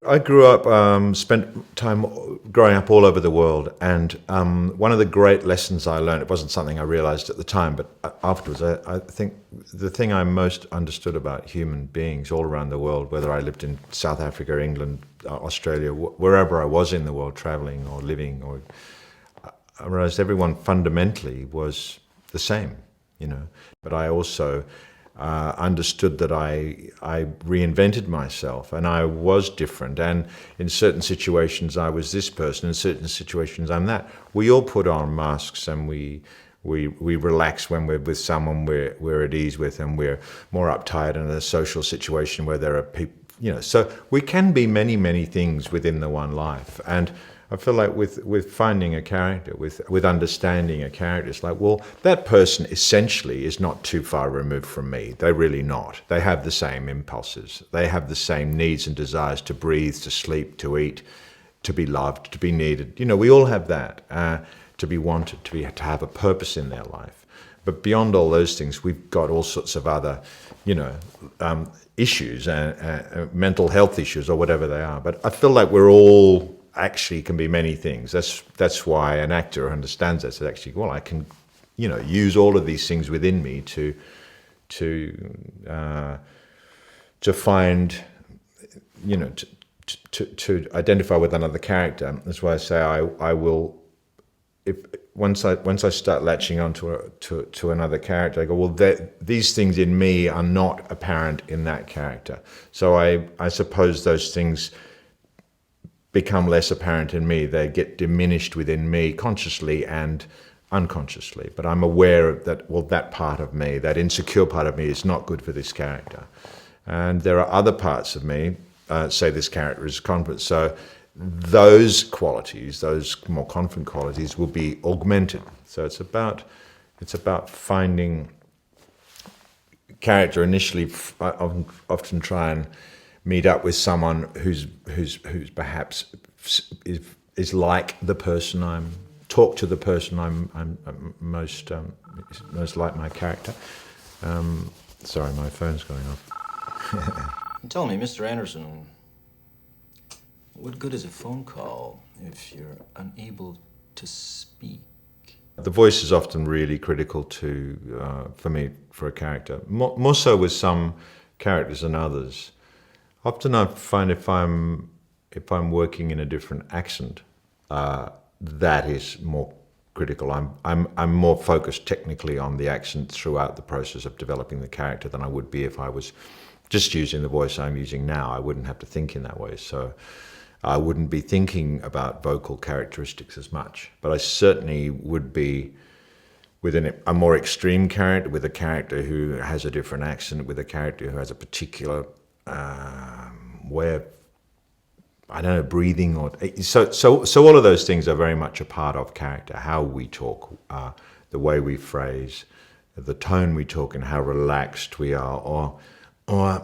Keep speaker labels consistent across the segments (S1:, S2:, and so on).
S1: I grew up, spent time growing up all over the world, and one of the great lessons I learned, it wasn't something I realized at the time, but afterwards, I think the thing I most understood about human beings all around the world, whether I lived in South Africa, England, Australia, wherever I was in the world, traveling or living, or I realized everyone fundamentally was the same, you know. But I also understood that I reinvented myself and I was different. And in certain situations, I was this person. In certain situations, I'm that. We all put on masks and we relax when we're with someone we're at ease with, and we're more uptight in a social situation where there are people, you know. So we can be many, many things within the one life. And I feel like with finding a character, with understanding a character, it's like, well, that person essentially is not too far removed from me. They're really not. They have the same impulses. They have the same needs and desires to breathe, to sleep, to eat, to be loved, to be needed. You know, we all have that, to be wanted, to have a purpose in their life. But beyond all those things, we've got all sorts of other, you know, issues, mental health issues or whatever they are. But I feel like we're all actually can be many things. That's why an actor understands that. So actually, well, I can, you know, use all of these things within me to find, you know, to identify with another character. That's why I say I will, if once I start latching onto to another character, I go, well, these things in me are not apparent in that character. So I suppose those things become less apparent in me. They get diminished within me consciously and unconsciously. But I'm aware of that, well, that part of me, that insecure part of me is not good for this character. And there are other parts of me, say this character is confident. So those qualities, those more confident qualities will be augmented. So it's about finding character initially. I often try and meet up with someone who's perhaps is like the person talk to the person I'm most like my character. Sorry, my phone's going off.
S2: Tell me, Mr. Anderson, what good is a phone call if you're unable to speak?
S1: The voice is often really critical for me, for a character. More so with some characters than others. Often I find if I'm working in a different accent, that is more critical. I'm more focused technically on the accent throughout the process of developing the character than I would be if I was just using the voice I'm using now. I wouldn't have to think in that way, so I wouldn't be thinking about vocal characteristics as much. But I certainly would be within a more extreme character, with a character who has a different accent, with a character who has a particular way of, I don't know, breathing, or so all of those things are very much a part of character. How we talk, the way we phrase, the tone we talk, and how relaxed we are, or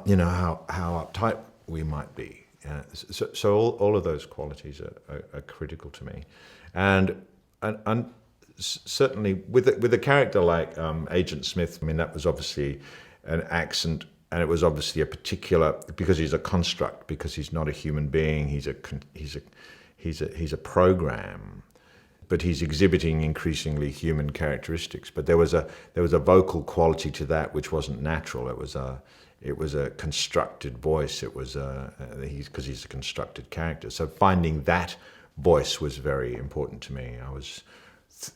S1: you know, how uptight we might be. So all of those qualities are critical to me, and certainly with a character like Agent Smith. I mean, that was obviously an accent. And it was obviously a particular, because he's a construct, because he's not a human being. He's a program, but he's exhibiting increasingly human characteristics. But there was a vocal quality to that which wasn't natural. It was a constructed voice. It was because he's a constructed character. So finding that voice was very important to me.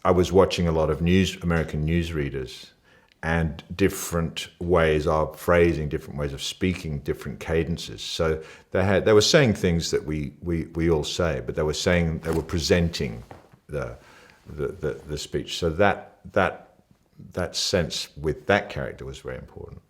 S1: I was watching a lot of American newsreaders, and different ways of phrasing, different ways of speaking, different cadences. So they were saying things that we all say, but they were presenting the speech. So that sense with that character was very important.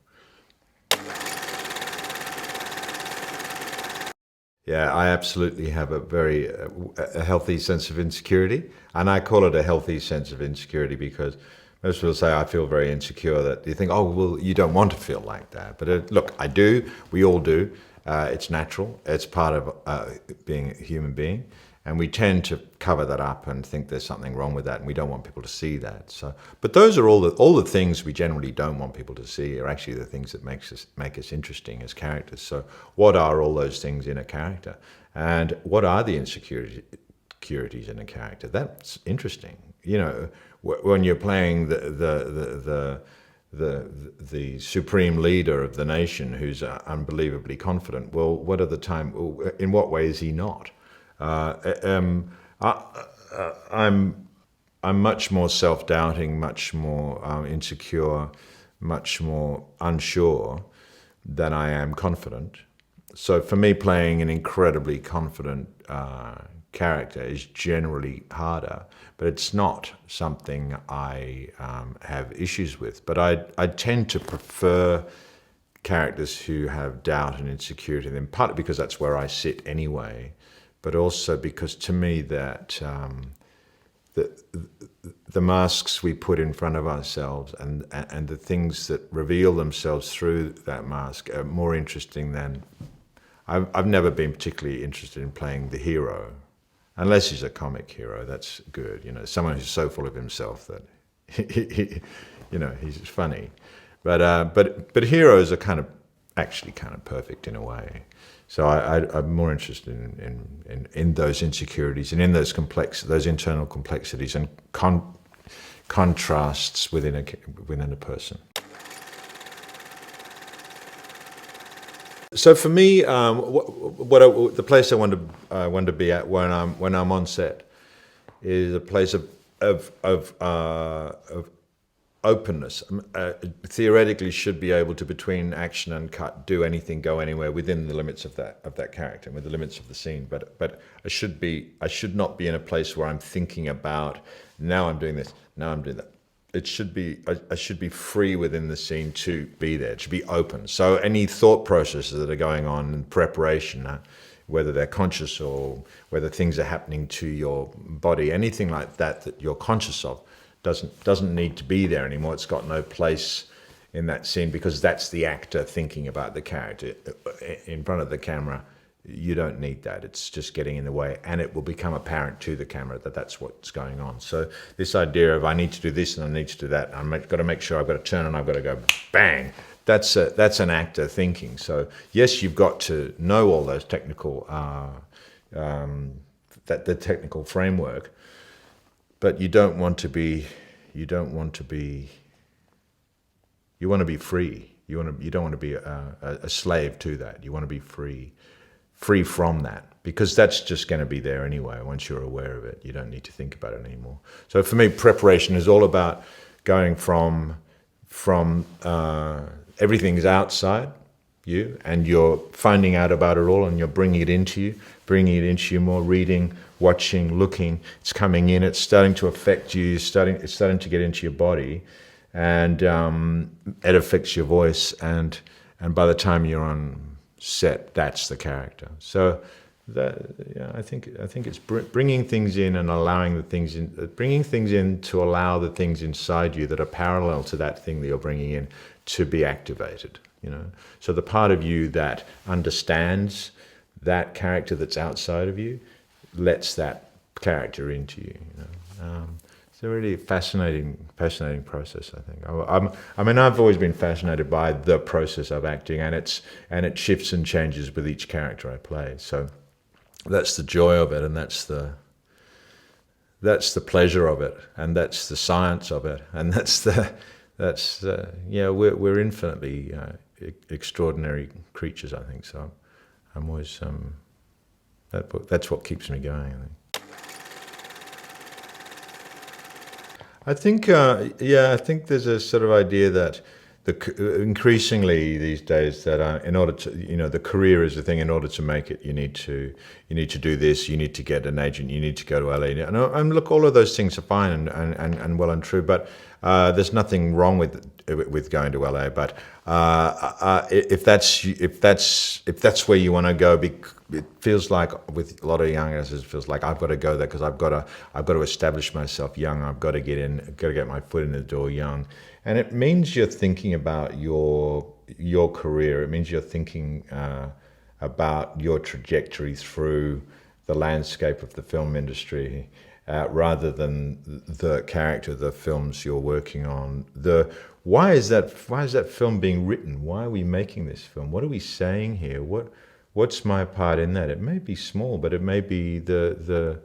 S1: Yeah, I absolutely have a healthy sense of insecurity, and I call it a healthy sense of insecurity because most people say, I feel very insecure. That you think, oh, well, you don't want to feel like that. But look, I do. We all do. It's natural. It's part of being a human being. And we tend to cover that up and think there's something wrong with that, and we don't want people to see that. So, but those are all the things we generally don't want people to see are actually the things that make us interesting as characters. So, what are all those things in a character, and what are the insecurities in a character? That's interesting. You know, when you're playing the supreme leader of the nation who's unbelievably confident. Well, in what way is he not? I'm much more self-doubting, much more insecure, much more unsure than I am confident. So for me, playing an incredibly confident character is generally harder, but it's not something I have issues with. But I tend to prefer characters who have doubt and insecurity in them, partly because that's where I sit anyway, but also because to me that the masks we put in front of ourselves and the things that reveal themselves through that mask are more interesting than... I've never been particularly interested in playing the hero, unless he's a comic hero. That's good, you know, someone who's so full of himself that you know, he's funny. But heroes are actually kind of perfect in a way. So I'm more interested in those insecurities and in those internal complexities and contrasts within a person. So for me, the place I want to be at when I'm on set is a place of openness. Theoretically, should be able to, between action and cut, do anything, go anywhere within the limits of that character, with the limits of the scene. But I should not be in a place where I'm thinking about, now I'm doing this, now I'm doing that. It should be, I should be free within the scene to be there. It should be open. So any thought processes that are going on in preparation, whether they're conscious or whether things are happening to your body, anything like that you're conscious of, doesn't need to be there anymore. It's got no place in that scene because that's the actor thinking about the character in front of the camera. You don't need that. It's just getting in the way, and it will become apparent to the camera that that's what's going on. So this idea of I need to do this and I need to do that, I've got to make sure I've got to turn and I've got to go bang. That's an actor thinking. So yes, you've got to know all those technical the technical framework. But you want to be free. You don't want to be a slave to that. You want to be free from that, because that's just going to be there anyway. Once you're aware of it, you don't need to think about it anymore. So for me, preparation is all about going from everything's outside you, and you're finding out about it all, and you're bringing it into you more, reading, watching, looking. It's coming in, it's starting to affect you, it's starting to get into your body, and it affects your voice, and by the time you're on set, that's the character. So I think it's bringing things in and allowing the things in, bringing things in to allow the things inside you that are parallel to that thing that you're bringing in to be activated. You know, so the part of you that understands that character that's outside of you lets that character into you. It's a really fascinating process, I think. I've always been fascinated by the process of acting, and it shifts and changes with each character I play. So that's the joy of it, and that's the pleasure of it, and that's the science of it, and we're infinitely extraordinary creatures, I think. So I'm always that's what keeps me going, I think. I think there's a sort of idea that increasingly these days that in order to, the career is the thing. In order to make it, you need to do this. You need to get an agent. You need to go to LA. And look, all of those things are fine and well and true. But there's nothing wrong with going to LA. But if that's where you want to go, it feels like with a lot of young actors, it feels like I've got to go there because I've got to establish myself young. I've got to get my foot in the door young, and it means you're thinking about your career. It means you're thinking about your trajectory through the landscape of the film industry, rather than the character of the films you're working on. Why is that film being written? Why are we making this film? What are we saying here? What's my part in that? It may be small, but it may be the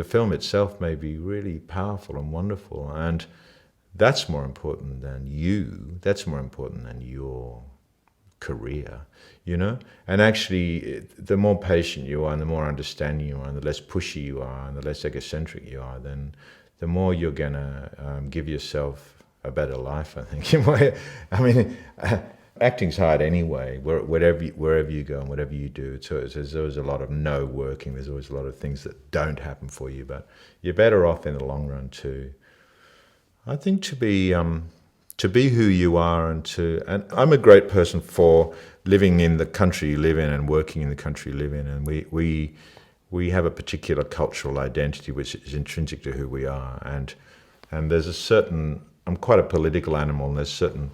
S1: film itself may be really powerful and wonderful, and that's more important than you. That's more important than your career, And actually, the more patient you are, and the more understanding you are, and the less pushy you are, and the less egocentric you are, then the more you're gonna give yourself a better life, I think. I mean, acting's hard anyway. Wherever you go and whatever you do, so there's always a lot of no working. There's always a lot of things that don't happen for you, but you're better off in the long run I think to be who you are, and I'm a great person for living in the country you live in and working in the country you live in, and we have a particular cultural identity which is intrinsic to who we are, and there's a certain, I'm quite a political animal, and there's certain,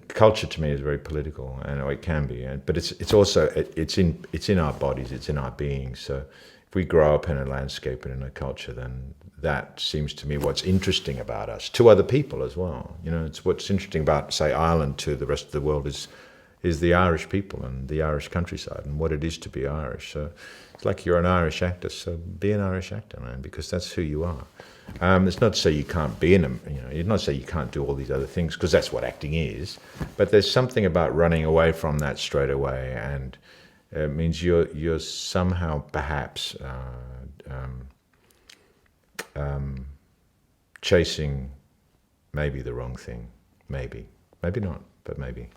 S1: culture to me is very political, and it can be, but it's also it's in our bodies, it's in our being. So if we grow up in a landscape and in a culture, then that seems to me what's interesting about us to other people as well. It's what's interesting about, say, Ireland to the rest of the world is the Irish people and the Irish countryside and what it is to be Irish. So it's like you're an Irish actor, so be an Irish actor, man, because that's who you are. It's not to say you can't be in them, it's not to say you can't do all these other things, because that's what acting is. But there's something about running away from that straight away, and it means you're somehow perhaps chasing maybe the wrong thing. Maybe not, but maybe.